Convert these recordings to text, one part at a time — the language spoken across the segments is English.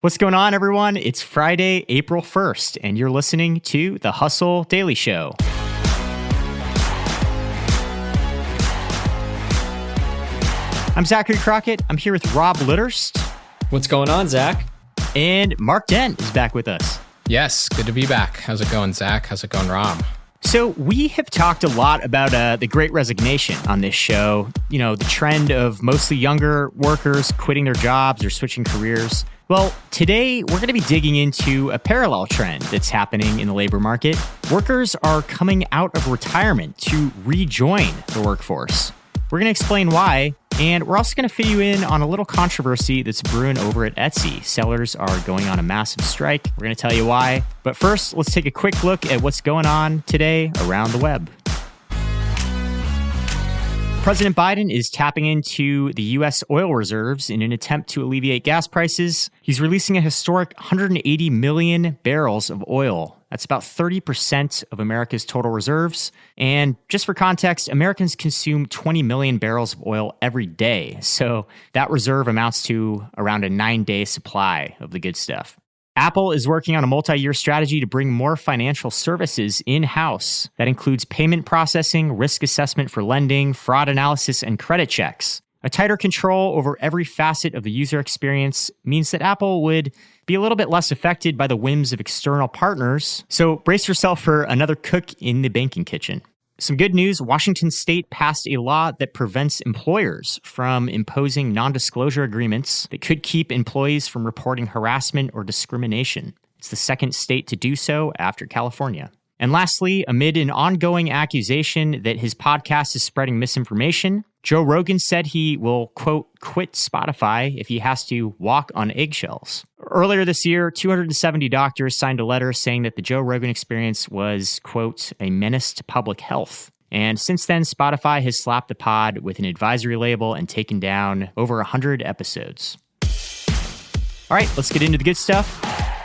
What's going on, everyone? It's Friday, April 1st, and you're listening to The Hustle Daily Show. I'm Zachary Crockett. I'm here with Rob Litterst. What's going on, Zach? And Mark Dent is back with us. Yes, good to be back. How's it going, Zach? How's it going, Rob? So we have talked a lot about the Great Resignation on this show. You know, the trend of mostly younger workers quitting their jobs or switching careers. Well, today we're going to be digging into a parallel trend that's happening in the labor market. Workers are coming out of retirement to rejoin the workforce. We're going to explain why, and we're also going to fill you in on a little controversy that's brewing over at Etsy. Sellers are going on a massive strike. We're going to tell you why. But first, let's take a quick look at what's going on today around the web. President Biden is tapping into the U.S. oil reserves in an attempt to alleviate gas prices. He's releasing a historic 180 million barrels of oil. That's about 30% of America's total reserves. And just for context, Americans consume 20 million barrels of oil every day. So that reserve amounts to around a 9-day supply of the good stuff. Apple is working on a multi-year strategy to bring more financial services in-house. That includes payment processing, risk assessment for lending, fraud analysis, and credit checks. A tighter control over every facet of the user experience means that Apple would be a little bit less affected by the whims of external partners. So brace yourself for another cook in the banking kitchen. Some good news, Washington State passed a law that prevents employers from imposing non-disclosure agreements that could keep employees from reporting harassment or discrimination. It's the second state to do so after California. And lastly, amid an ongoing accusation that his podcast is spreading misinformation, Joe Rogan said he will, quote, quit Spotify if he has to walk on eggshells. Earlier this year, 270 doctors signed a letter saying that the Joe Rogan experience was, quote, a menace to public health. And since then, Spotify has slapped the pod with an advisory label and taken down over 100 episodes. All right, let's get into the good stuff.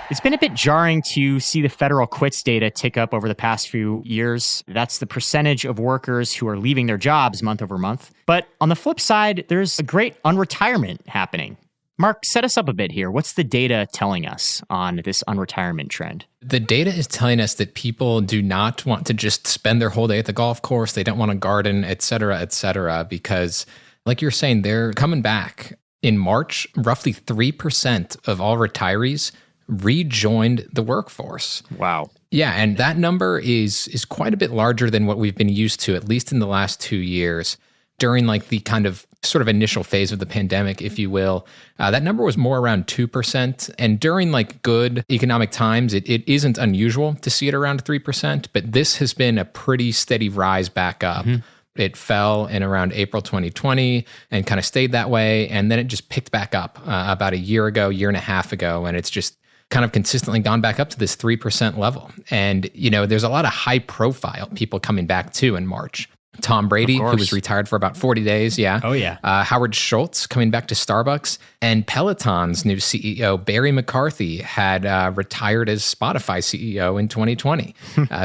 It's been a bit jarring to see the federal quits data tick up over the past few years. That's the percentage of workers who are leaving their jobs month over month. But on the flip side, there's a great unretirement happening. Mark, set us up a bit here. What's the data telling us on this unretirement trend? The data is telling us that people do not want to just spend their whole day at the golf course. They don't want to garden, et cetera, because like you're saying, they're coming back. In March, roughly 3% of all retirees rejoined the workforce. Wow. Yeah, and that number is quite a bit larger than what we've been used to, at least in the last 2 years. During like the kind of sort of initial phase of the pandemic, if you will, that number was more around 2%. And during like good economic times, it isn't unusual to see it around 3%, but this has been a pretty steady rise back up. Mm-hmm. It fell in around April 2020 and kind of stayed that way. And then it just picked back up about a year and a half ago. And it's just kind of consistently gone back up to this 3% level. And, you know, there's a lot of high profile people coming back too in March. Tom Brady, who was retired for about 40 days. Yeah. Oh, yeah. Howard Schultz coming back to Starbucks. And Peloton's new CEO, Barry McCarthy, had retired as Spotify CEO in 2020.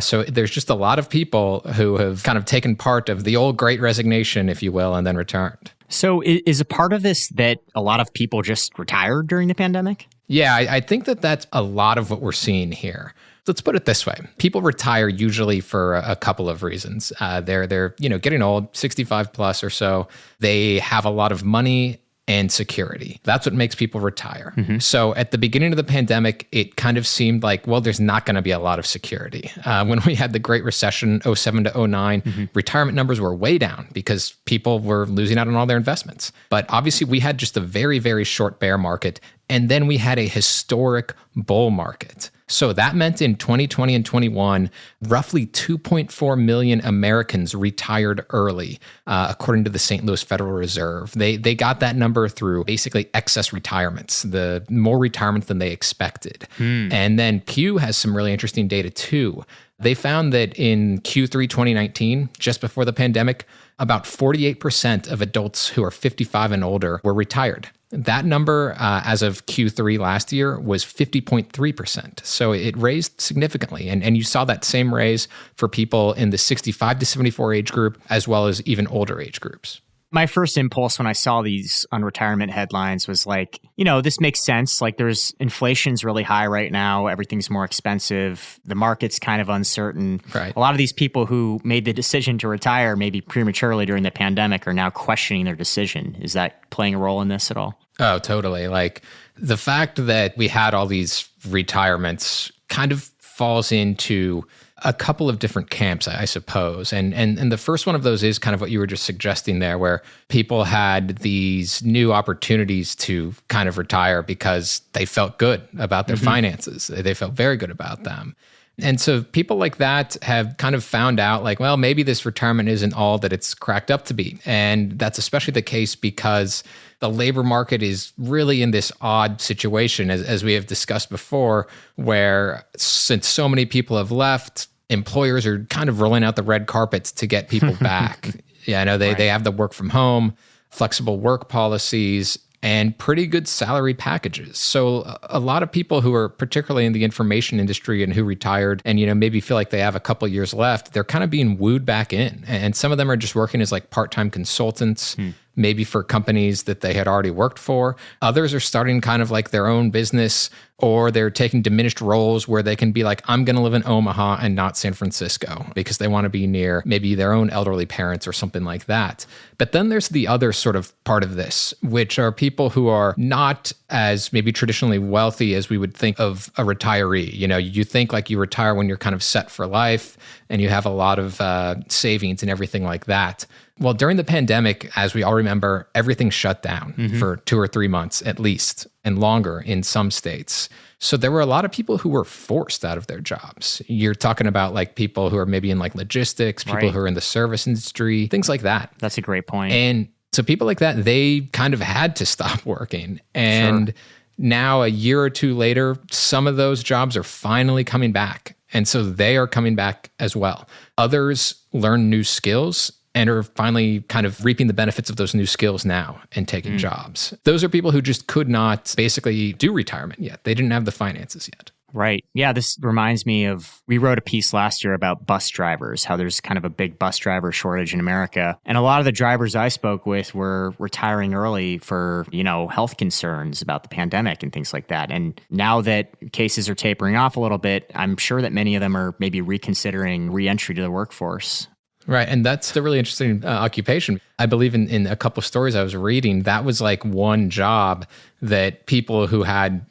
So there's just a lot of people who have kind of taken part of the old Great Resignation, if you will, and then returned. So is a part of this that a lot of people just retired during the pandemic? Yeah, I think that's a lot of what we're seeing here. Let's put it this way. People retire usually for a couple of reasons. They're getting old, 65 plus or so. They have a lot of money and security. That's what makes people retire. Mm-hmm. So at the beginning of the pandemic, it kind of seemed like, well, there's not going to be a lot of security. When we had the Great Recession, 07 to 09, mm-hmm. retirement numbers were way down because people were losing out on all their investments. But obviously we had just a very, very short bear market. And then we had a historic bull market. So that meant in 2020 and 21, roughly 2.4 million Americans retired early, according to the St. Louis Federal Reserve. They got that number through basically excess retirements, the more retirements than they expected. And then Pew has some really interesting data too. They found that in Q3 2019, just before the pandemic, about 48% of adults who are 55 and older were retired. That number, as of Q3 last year, was 50.3%. So it raised significantly. And you saw that same raise for people in the 65 to 74 age group, as well as even older age groups. My first impulse when I saw these unretirement headlines was like, this makes sense. Like there's inflation's really high right now. Everything's more expensive. The market's kind of uncertain. Right. A lot of these people who made the decision to retire maybe prematurely during the pandemic are now questioning their decision. Is that playing a role in this at all? Oh, totally. Like the fact that we had all these retirements kind of falls into a couple of different camps, I suppose. And the first one of those is kind of what you were just suggesting there, where people had these new opportunities to kind of retire because they felt good about their finances. They felt very good about them. And so people like that have kind of found out like, well, maybe this retirement isn't all that it's cracked up to be. And that's especially the case because the labor market is really in this odd situation, as we have discussed before, where since so many people have left, employers are kind of rolling out the red carpets to get people back. Yeah, I know they have the work from home, flexible work policies, and pretty good salary packages. So a lot of people who are particularly in the information industry and who retired and, maybe feel like they have a couple of years left, they're kind of being wooed back in. And some of them are just working as like part-time consultants, maybe for companies that they had already worked for. Others are starting kind of like their own business, or they're taking diminished roles where they can be like, I'm going to live in Omaha and not San Francisco because they want to be near maybe their own elderly parents or something like that. But then there's the other sort of part of this, which are people who are not as maybe traditionally wealthy as we would think of a retiree. You think like you retire when you're kind of set for life and you have a lot of savings and everything like that. Well, during the pandemic, as we all remember, everything shut down for 2 or 3 months at least, and longer in some states. So there were a lot of people who were forced out of their jobs. You're talking about like people who are maybe in like logistics, people who are in the service industry, things like that. That's a great point. And so people like that, they kind of had to stop working. And now a year or two later, some of those jobs are finally coming back. And so they are coming back as well. Others learn new skills and are finally kind of reaping the benefits of those new skills now and taking jobs. Those are people who just could not basically do retirement yet. They didn't have the finances yet. Right. Yeah, this reminds me of, we wrote a piece last year about bus drivers, how there's kind of a big bus driver shortage in America. And a lot of the drivers I spoke with were retiring early for, health concerns about the pandemic and things like that. And now that cases are tapering off a little bit, I'm sure that many of them are maybe reconsidering re-entry to the workforce. Right. And that's a really interesting occupation. I believe in a couple of stories I was reading, that was like one job that people who had,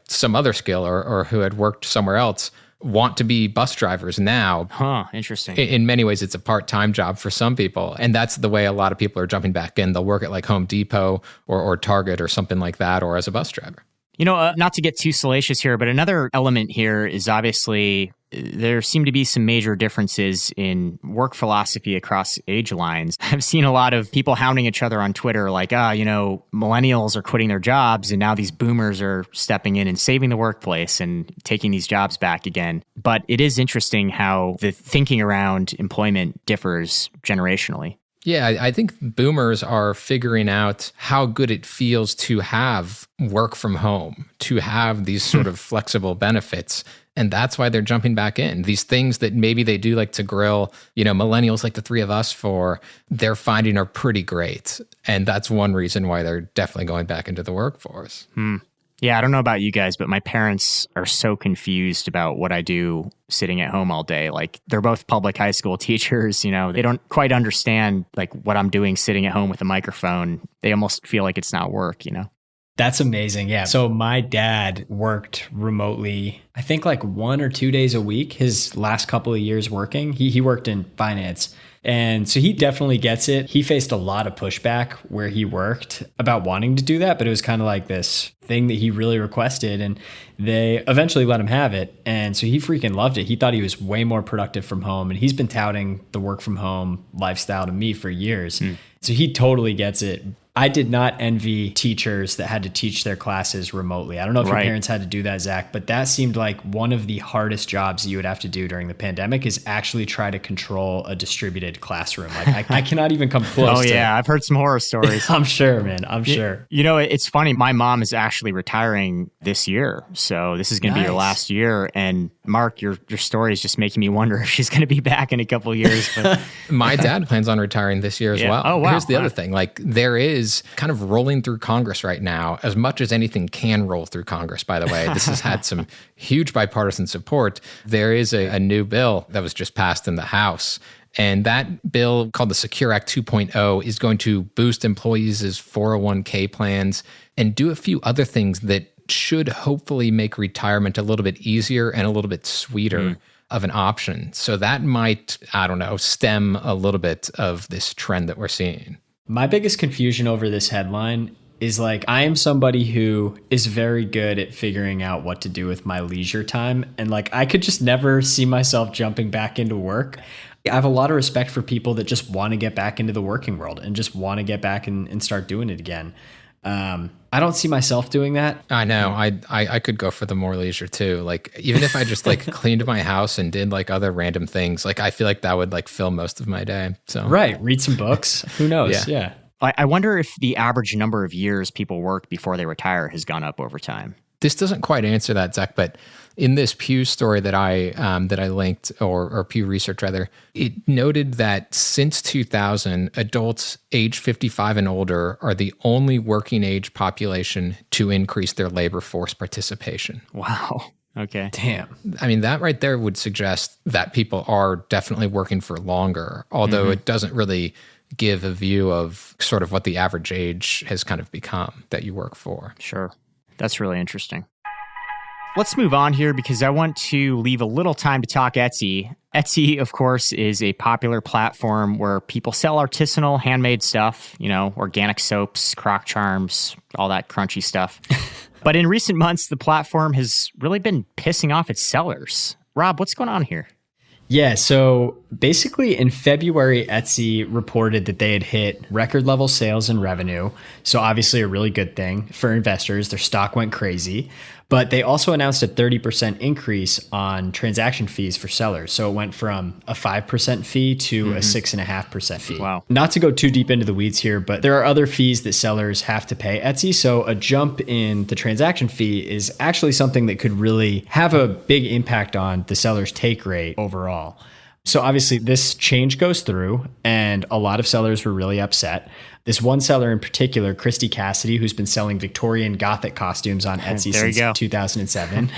some other skill or who had worked somewhere else want to be bus drivers now. Huh, interesting. In many ways, it's a part-time job for some people. And that's the way a lot of people are jumping back in. They'll work at like Home Depot or Target or something like that, or as a bus driver. Not to get too salacious here, but another element here is obviously there seem to be some major differences in work philosophy across age lines. I've seen a lot of people hounding each other on Twitter like, millennials are quitting their jobs and now these boomers are stepping in and saving the workplace and taking these jobs back again. But it is interesting how the thinking around employment differs generationally. Yeah, I think boomers are figuring out how good it feels to have work from home, to have these sort of flexible benefits. And that's why they're jumping back in. These things that maybe they do like to grill, millennials like the three of us for, they're finding are pretty great. And that's one reason why they're definitely going back into the workforce. Yeah, I don't know about you guys, but my parents are so confused about what I do sitting at home all day. Like, they're both public high school teachers, they don't quite understand like what I'm doing sitting at home with a microphone. They almost feel like it's not work, That's amazing. Yeah. So my dad worked remotely, I think like 1 or 2 days a week, his last couple of years working. He worked in finance. And so he definitely gets it. He faced a lot of pushback where he worked about wanting to do that, but it was kind of like this thing that he really requested, and they eventually let him have it. And so he freaking loved it. He thought he was way more productive from home, and he's been touting the work from home lifestyle to me for years. So he totally gets it. I did not envy teachers that had to teach their classes remotely. I don't know if your parents had to do that, Zach, but that seemed like one of the hardest jobs you would have to do during the pandemic is actually try to control a distributed classroom. Like I cannot even come close. Oh yeah, I've heard some horror stories. I'm sure, man. I'm sure. You know, it's funny. My mom is actually retiring this year, so this is going to be her last year. And Mark, your story is just making me wonder if she's going to be back in a couple of years. But my dad plans on retiring this year as well. Oh, wow. Here's the other thing. Like there is kind of rolling through Congress right now, as much as anything can roll through Congress, by the way. This has had some huge bipartisan support. There is a new bill that was just passed in the House. And that bill, called the Secure Act 2.0, is going to boost employees' 401k plans and do a few other things that should hopefully make retirement a little bit easier and a little bit sweeter of an option. So that might, I don't know, stem a little bit of this trend that we're seeing. My biggest confusion over this headline is like, I am somebody who is very good at figuring out what to do with my leisure time. And like, I could just never see myself jumping back into work. I have a lot of respect for people that just want to get back into the working world and just want to get back and start doing it again. I don't see myself doing that. I know. I could go for the more leisure too. Like even if I just like cleaned my house and did like other random things, like I feel like that would like fill most of my day. So right, read some books. Who knows? Yeah. I wonder if the average number of years people work before they retire has gone up over time. This doesn't quite answer that, Zach, but in this Pew story that I linked, or Pew Research rather, it noted that since 2000, adults age 55 and older are the only working age population to increase their labor force participation. Wow. Okay. Damn. I mean, that right there would suggest that people are definitely working for longer, although it doesn't really give a view of sort of what the average age has kind of become that you work for. Sure. That's really interesting. Let's move on here because I want to leave a little time to talk Etsy. Etsy, of course, is a popular platform where people sell artisanal handmade stuff, you know, organic soaps, crock charms, all that crunchy stuff. But in recent months, the platform has really been pissing off its sellers. Rob, what's going on here? Yeah, so basically in February, Etsy reported that they had hit record level sales and revenue. So obviously a really good thing for investors. Their stock went crazy. But they also announced a 30% increase on transaction fees for sellers. So it went from a 5% fee to a 6.5% fee. Wow. Not to go too deep into the weeds here, but there are other fees that sellers have to pay Etsy. So a jump in the transaction fee is actually something that could really have a big impact on the seller's take rate overall. So obviously this change goes through and a lot of sellers were really upset. This one seller in particular, Christy Cassidy, who's been selling Victorian Gothic costumes on Etsy since 2007.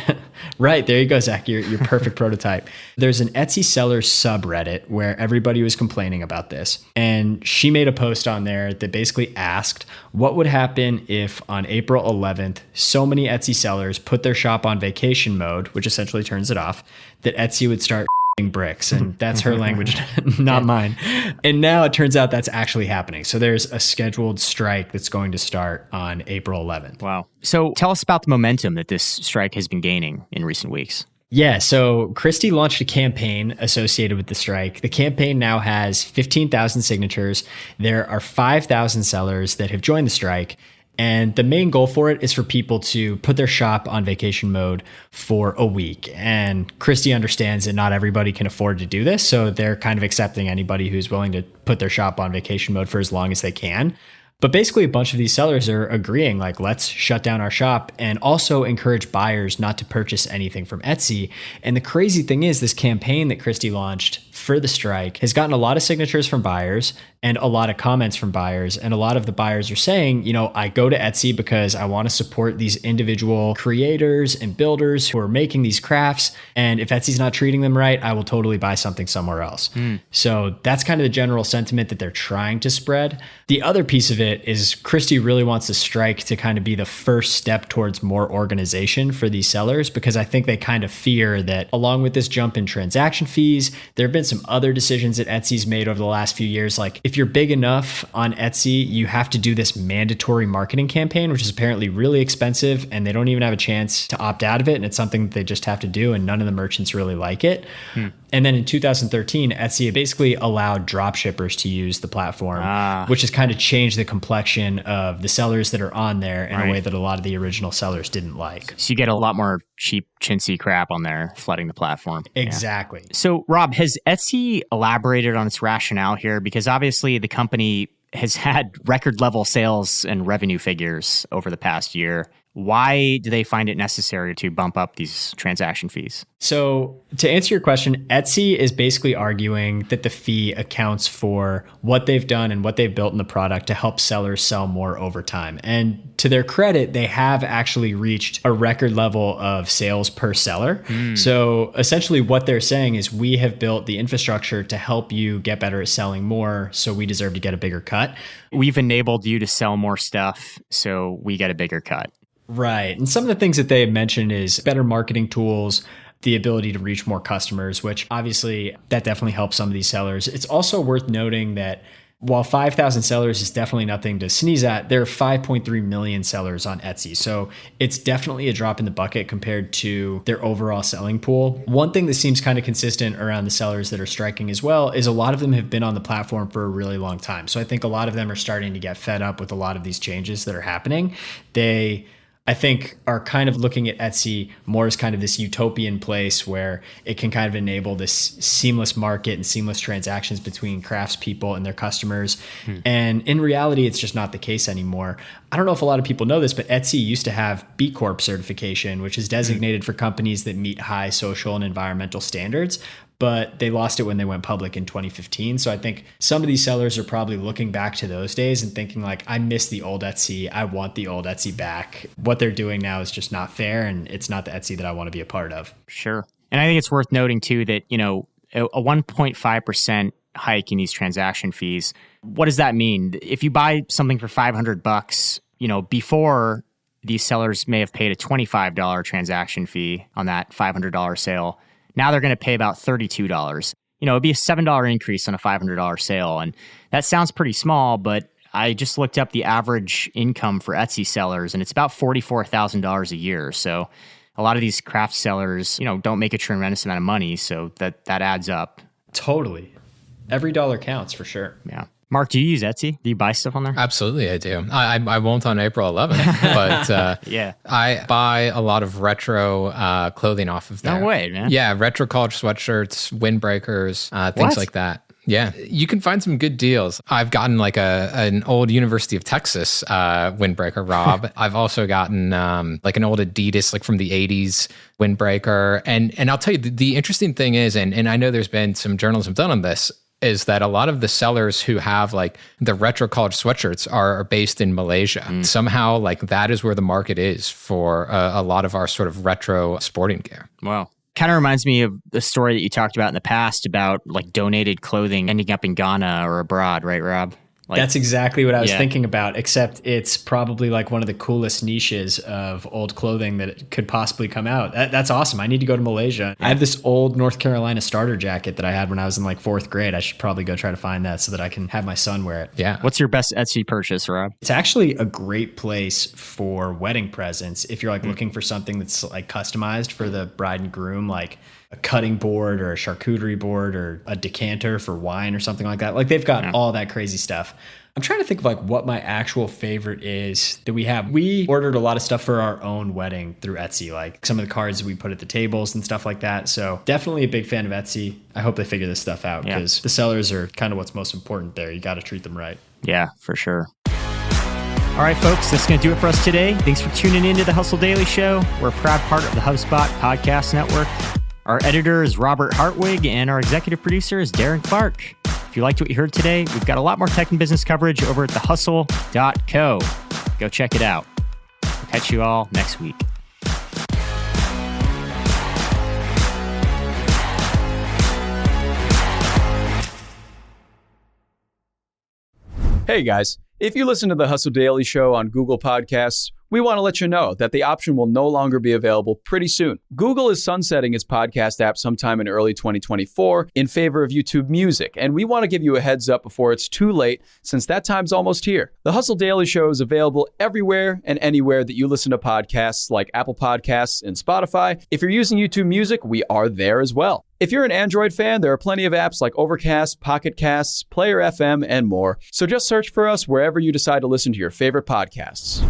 Right, there you go, Zach, your perfect prototype. There's an Etsy seller subreddit where everybody was complaining about this. And she made a post on there that basically asked what would happen if on April 11th, so many Etsy sellers put their shop on vacation mode, which essentially turns it off, that Etsy would start bricks. And that's her language, not mine. And now it turns out that's actually happening. So there's a scheduled strike that's going to start on April 11th. Wow. So tell us about the momentum that this strike has been gaining in recent weeks. Yeah, so Christy launched a campaign associated with the strike. The campaign now has 15,000 signatures. There are 5,000 sellers that have joined the strike. And the main goal for it is for people to put their shop on vacation mode for a week. And Christy understands that not everybody can afford to do this. So they're kind of accepting anybody who's willing to put their shop on vacation mode for as long as they can. But basically, a bunch of these sellers are agreeing, like, let's shut down our shop and also encourage buyers not to purchase anything from Etsy. And the crazy thing is, this campaign that Christy launched for the strike has gotten a lot of signatures from buyers and a lot of comments from buyers. And a lot of the buyers are saying, you know, I go to Etsy because I want to support these individual creators and builders who are making these crafts. And if Etsy's not treating them right, I will totally buy something somewhere else. So that's kind of the general sentiment that they're trying to spread. The other piece of it is Christy really wants the strike to kind of be the first step towards more organization for these sellers, because I think they kind of fear that along with this jump in transaction fees, there have been some other decisions that Etsy's made over the last few years. Like if you're big enough on Etsy, you have to do this mandatory marketing campaign, which is apparently really expensive and they don't even have a chance to opt out of it. And it's something that they just have to do. And none of the merchants really like it. And then in 2013, Etsy basically allowed drop shippers to use the platform, which has kind of changed the complexion of the sellers that are on there in a way that a lot of the original sellers didn't like. So you get a lot more cheap, chintzy crap on there flooding the platform. Exactly. Yeah. So Rob, has Etsy elaborated on its rationale here? Because obviously the company has had record level sales and revenue figures over the past year. Why do they find it necessary to bump up these transaction fees? So to answer your question, Etsy is basically arguing that the fee accounts for what they've done and what they've built in the product to help sellers sell more over time. And to their credit, they have actually reached a record level of sales per seller. So essentially what they're saying is we have built the infrastructure to help you get better at selling more, so we deserve to get a bigger cut. We've enabled you to sell more stuff, so we get a bigger cut. Right. And some of the things that they have mentioned is better marketing tools, the ability to reach more customers, which obviously that definitely helps some of these sellers. It's also worth noting that while 5,000 sellers is definitely nothing to sneeze at, there are 5.3 million sellers on Etsy. So it's definitely a drop in the bucket compared to their overall selling pool. One thing that seems kind of consistent around the sellers that are striking as well is a lot of them have been on the platform for a really long time. So I think a lot of them are starting to get fed up with a lot of these changes that are happening. I think are kind of looking at Etsy more as kind of this utopian place where it can kind of enable this seamless market and seamless transactions between craftspeople and their customers. And in reality, it's just not the case anymore. I don't know if a lot of people know this, but Etsy used to have B Corp certification, which is designated for companies that meet high social and environmental standards. But they lost it when they went public in 2015. So I think some of these sellers are probably looking back to those days and thinking like, I miss the old Etsy. I want the old Etsy back. What they're doing now is just not fair. And it's not the Etsy that I want to be a part of. Sure. And I think it's worth noting too that, a 1.5% hike in these transaction fees, what does that mean? If you buy something for $500, before these sellers may have paid a $25 transaction fee on that $500 sale. Now they're going to pay about $32. It'd be a $7 increase on a $500 sale. And that sounds pretty small, but I just looked up the average income for Etsy sellers, and it's about $44,000 a year. So a lot of these craft sellers, don't make a tremendous amount of money. So that adds up. Totally. Every dollar counts for sure. Yeah. Mark, do you use Etsy? Do you buy stuff on there? Absolutely, I do. I won't on April 11th, but yeah, I buy a lot of retro clothing off of there. No way, man. Yeah, retro college sweatshirts, windbreakers, things like that. Yeah, you can find some good deals. I've gotten like an old University of Texas windbreaker, Rob. I've also gotten like an old Adidas, like from the 80s windbreaker. And I'll tell you, the interesting thing is, and I know there's been some journalism done on this, is that a lot of the sellers who have like the retro college sweatshirts are based in Malaysia. Somehow like that is where the market is for a lot of our sort of retro sporting gear. Wow. Kind of reminds me of the story that you talked about in the past about like donated clothing ending up in Ghana or abroad, right, Rob? That's exactly what I was thinking about, except it's probably like one of the coolest niches of old clothing that could possibly come out. That's awesome. I need to go to Malaysia. I have this old North Carolina starter jacket that I had when I was in like 4th grade. I should probably go try to find that so that I can have my son wear it. Yeah. What's your best Etsy purchase, Rob? It's actually a great place for wedding presents. If you're like looking for something that's like customized for the bride and groom, like a cutting board or a charcuterie board or a decanter for wine or something like that. Like they've got all that crazy stuff. I'm trying to think of like what my actual favorite is that we have. We ordered a lot of stuff for our own wedding through Etsy, like some of the cards that we put at the tables and stuff like that. So definitely a big fan of Etsy. I hope they figure this stuff out because the sellers are kind of what's most important there. You got to treat them right. Yeah, for sure. All right, folks, that's going to do it for us today. Thanks for tuning in to the Hustle Daily Show. We're a proud part of the HubSpot Podcast Network. Our editor is Robert Hartwig, and our executive producer is Darren Clark. If you liked what you heard today, we've got a lot more tech and business coverage over at thehustle.co. Go check it out. We'll catch you all next week. Hey guys, if you listen to the Hustle Daily Show on Google Podcasts, we want to let you know that the option will no longer be available pretty soon. Google is sunsetting its podcast app sometime in early 2024 in favor of YouTube Music, and we want to give you a heads up before it's too late, since that time's almost here. The Hustle Daily Show is available everywhere and anywhere that you listen to podcasts, like Apple Podcasts and Spotify. If you're using YouTube Music, we are there as well. If you're an Android fan, there are plenty of apps like Overcast, Pocket Casts, Player FM, and more. So just search for us wherever you decide to listen to your favorite podcasts.